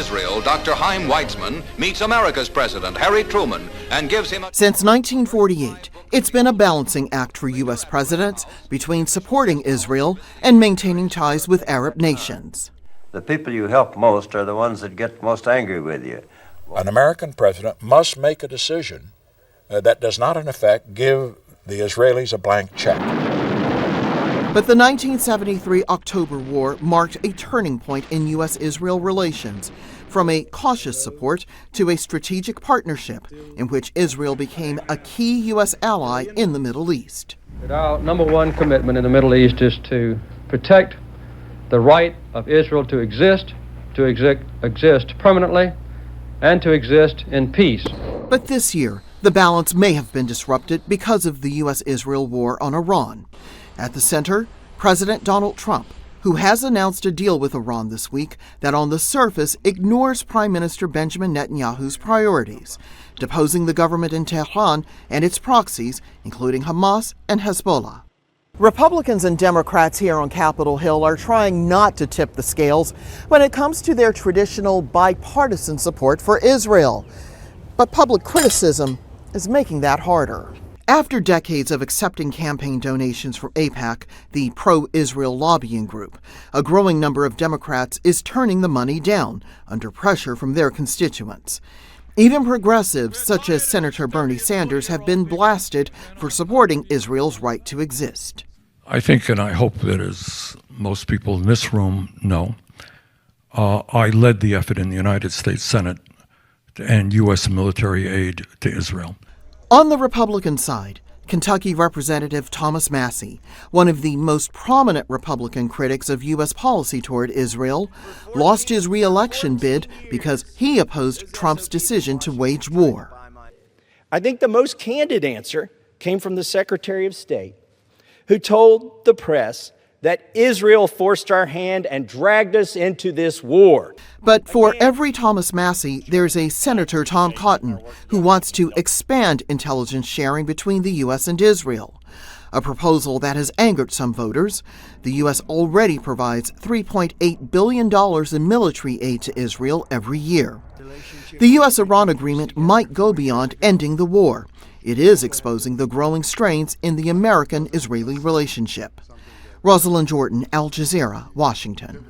Israel, Dr. Chaim Weizmann meets America's President, Harry Truman, and gives him a... Since 1948, it's been a balancing act for U.S. presidents between supporting Israel and maintaining ties with Arab nations. The people you help most are the ones that get most angry with you. An American president must make a decision that does not, in effect, give the Israelis a blank check. But the 1973 October War marked a turning point in U.S.-Israel relations, from a cautious support to a strategic partnership in which Israel became a key U.S. ally in the Middle East. Our number one commitment in the Middle East is to protect the right of Israel to exist permanently, and to exist in peace. But this year, the balance may have been disrupted because of the U.S.-Israel war on Iran. At the center, President Donald Trump, who has announced a deal with Iran this week that on the surface ignores Prime Minister Benjamin Netanyahu's priorities, deposing the government in Tehran and its proxies, including Hamas and Hezbollah. Republicans and Democrats here on Capitol Hill are trying not to tip the scales when it comes to their traditional bipartisan support for Israel. But public criticism is making that harder. After decades of accepting campaign donations from AIPAC, the pro-Israel lobbying group, a growing number of Democrats is turning the money down under pressure from their constituents. Even progressives, such as Senator Bernie Sanders, have been blasted for supporting Israel's right to exist. I think, and I hope that as most people in this room know, I led the effort in the United States Senate to end U.S. military aid to Israel. On the Republican side, Kentucky Representative Thomas Massie, one of the most prominent Republican critics of U.S. policy toward Israel, lost his re-election bid because he opposed Trump's decision to wage war. I think the most candid answer came from the Secretary of State, who told the press that Israel forced our hand and dragged us into this war. But for every Thomas Massie, there's a Senator Tom Cotton who wants to expand intelligence sharing between the U.S. and Israel, a proposal that has angered some voters. The U.S. already provides $3.8 billion in military aid to Israel every year. The U.S.-Iran agreement might go beyond ending the war. It is exposing the growing strains in the American-Israeli relationship. Rosiland, Al Jazeera, Washington.